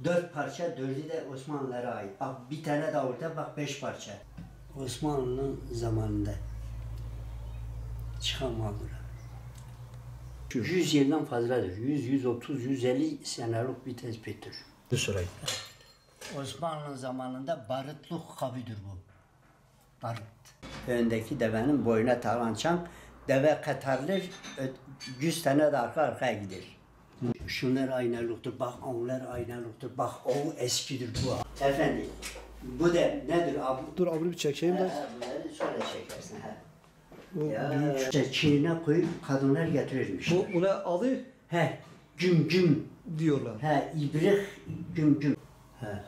Dört parça, dördü de Osmanlılara ait. Bak bir tane daha orada, bak 5 parça. Osmanlı'nın zamanında çıkan mallara. 100 yıldan fazladır. 100, 130, 150 senelik bir tespittir. Bu sırayı. Osmanlı zamanında barıtlık kabıdır bu. Barıt. Öndeki devenin boyuna takılan çank, deve katarlar, 100 tane de arka arkaya gider. Şunlar aynalıktır, bak onlar aynalıktır, bak o eskidir bu. Efendim, bu da nedir abi? Dur abi bir çekeyim de. Bunları sonra çekersin. Bu Ya, büyük. işte Çin'e koyup kadınlar getirirmiş. Bu ne adı? He, güm güm. Diyorlar. He, ibrik güm güm. He.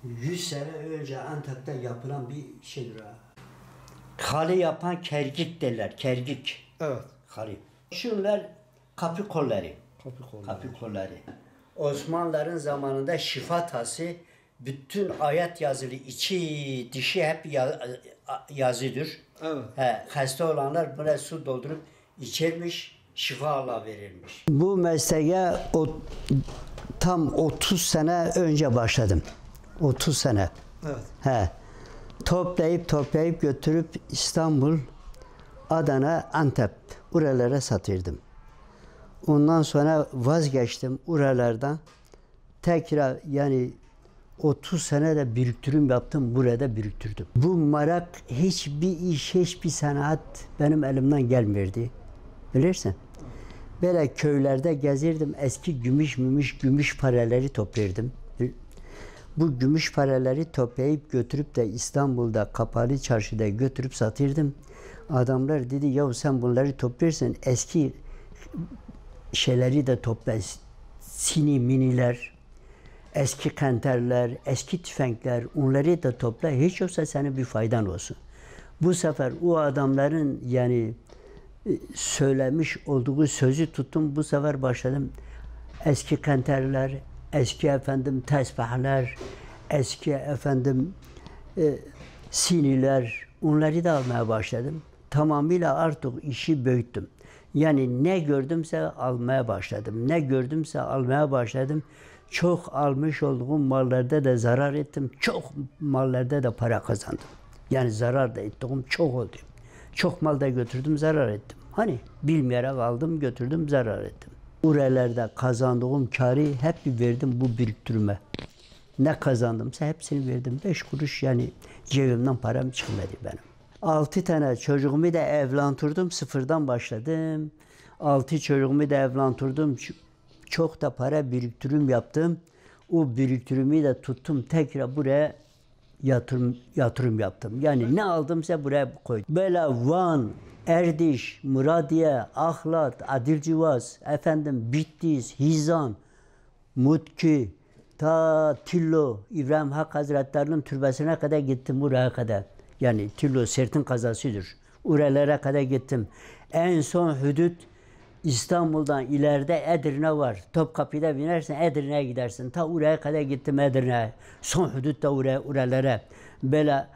100 sene önce Antep'te yapılan bir şeydir ha. Halı yapan kergik derler, kergik. Evet. Halı. Şunlar kapı kolları. Kapı kolu. Kapı kolları. Osmanlıların zamanında şifa tası bütün ayet yazılı, içi dışı hep yazıdır. Evet. He, hasta olanlar buna su doldurup içermiş, şifa Allah verilmiş. Bu mesleğe tam 30 sene önce başladım. 30 sene. Evet. He. Toplayıp götürüp İstanbul, Adana, Antep oralara satırdım. Ondan sonra vazgeçtim oralardan. Tekrar yani 30 sene de biriktirim yaptım, burada biriktirdim. Bu merak hiçbir iş, hiçbir sanat benim elimden gelmirdi. Bilirsin. Böyle köylerde gezirdim, eski gümüş paraları toplardım. Bu gümüş paraları toplayıp götürüp de İstanbul'da kapalı çarşıda götürüp satırdım. Adamlar dedi ya sen bunları toplarsan eski şeyleri de topla. Sini miniler, eski kanterler, eski tüfekler onları da topla. Hiç yoksa senin bir faydan olsun. Bu sefer o adamların yani söylemiş olduğu sözü tuttum. Bu sefer başladım. Eski kanterler, eski efendim tesbihler, eski efendim siniler onları da almaya başladım. Tamamıyla artık işi büyüttüm. Yani ne gördümse almaya başladım. Ne gördümse almaya başladım. Çok almış olduğum mallarda da zarar ettim. Çok mallarda da para kazandım. Yani zarar da ettiğim çok oldu. Çok mal da götürdüm, zarar ettim. Hani bilmeyerek aldım, götürdüm, zarar ettim. Buralarda kazandığım karı hep verdim bu biriktirme. Ne kazandımsa hepsini verdim. 5 kuruş yani cebimden param çıkmadı benim. 6 tane çocuğumu da evlendirdim, sıfırdan başladım. 6 çocuğumu da evlendirdim. Çok da para biriktirim yaptım. O biriktirimi de tuttum, tekrar buraya yatırım yaptım. Yani ne aldımsa buraya koydum. Böyle Van, Erdiş, Muradiye, Ahlat, Adilcivaz, efendim Bitlis, Hizan, Mutki, ta Tillo, İbrahim Hak Hazretleri'nin türbesine kadar gittim buraya kadar. Yani Tillo Sert'in kazasıdır. Oralara kadar gittim. En son hudut İstanbul'dan ileride Edirne var. Topkapı'da binersen Edirne'ye gidersin. Ta oraya kadar gittim Edirne'ye. Son hudut da oralara. Böyle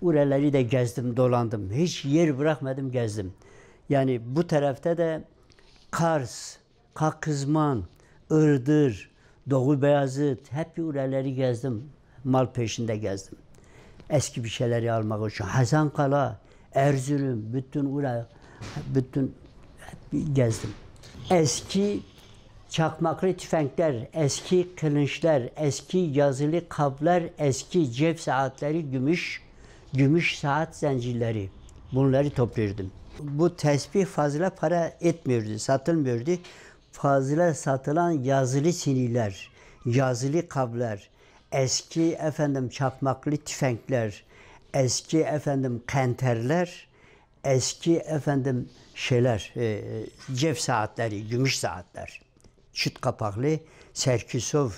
oraları da gezdim, dolandım. Hiç yer bırakmadım, gezdim. Yani bu tarafta da Kars, Kakızman, Iğdır, Doğu Beyazıt, hep oraları gezdim. Mal peşinde gezdim. Eski bir şeyleri almak için. Hasankala, Erzurum, bütün gezdim. Eski çakmaklı tüfekler, eski kılınçlar, eski yazılı kaplar, eski cep saatleri, gümüş saat zincirleri. Bunları topluyordum. Bu tesbih fazla para etmiyordu, satılmıyordu. Fazla satılan yazılı siniler, yazılı kaplar, eski efendim çakmaklı tüfekler, eski efendim kanterler, eski efendim şeyler, cep saatleri, gümüş saatler, çift kapaklı Serkisov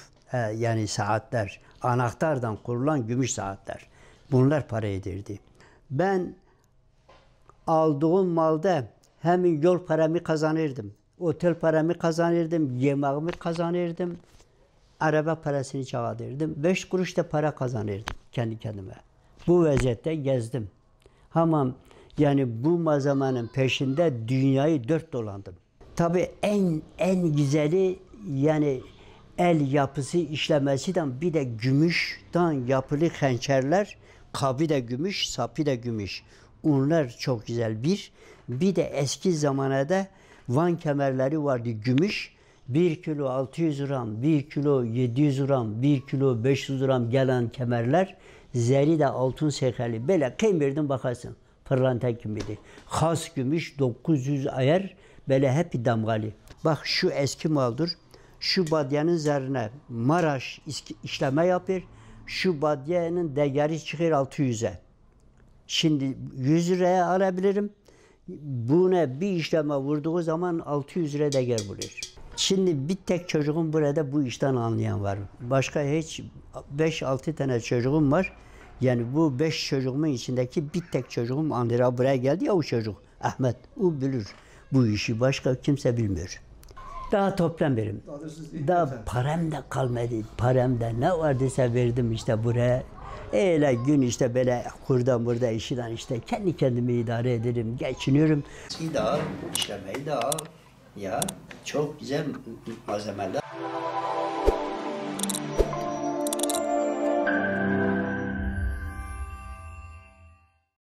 yani saatler, anahtardan kurulan gümüş saatler. Bunlar para edirdi. Ben aldığım malda hem yol paramı kazanırdım, otel paramı kazanırdım, yemeğimi kazanırdım, araba parasını çağırırdım. 5 kuruş da para kazanırdım kendi kendime. Bu vaziyette gezdim. Hamam yani bu malzemenin peşinde dünyayı 4 dolandım. Tabii en güzeli yani el yapısı işlemesinden bir de gümüşten yapılı hançerler, kabı da gümüş, sapı da gümüş. Onlar çok güzel. Bir de eski zamanada Van kemerleri vardı gümüş. 1 kilo 600 gram, 1 kilo 700 gram, 1 kilo 500 gram gelen kemerler, zeri de altın sekeli. Böyle kıymirden bakarsın. Pırlanta gibiydi. Has gümüş 900 ayar, böyle hep damgalı. Bak şu eski maldır. Şu badyanın üzerine Maraş işleme yapır. Şu badyanın değeri çıkıyor 600'e. Şimdi 100 liraya alabilirim. Buna bir işleme vurduğu zaman 600 lira değer bulur. Şimdi bir tek çocuğum burada bu işten anlayan var. Başka hiç 5-6 tane çocuğum var. Yani bu 5 çocuğumun içindeki bir tek çocuğum anlıyor. Buraya geldi ya o çocuk. Ahmet, o bilir bu işi. Başka kimse bilmiyor. Daha toplam verim. Daha param da kalmadı. Param da ne vardıysa verdim işte buraya. Öyle gün işte böyle burada işiden işte kendi kendimi idare ederim, geçiniyorum. İyi işlemeyi de al. Ya çok güzel malzemeler.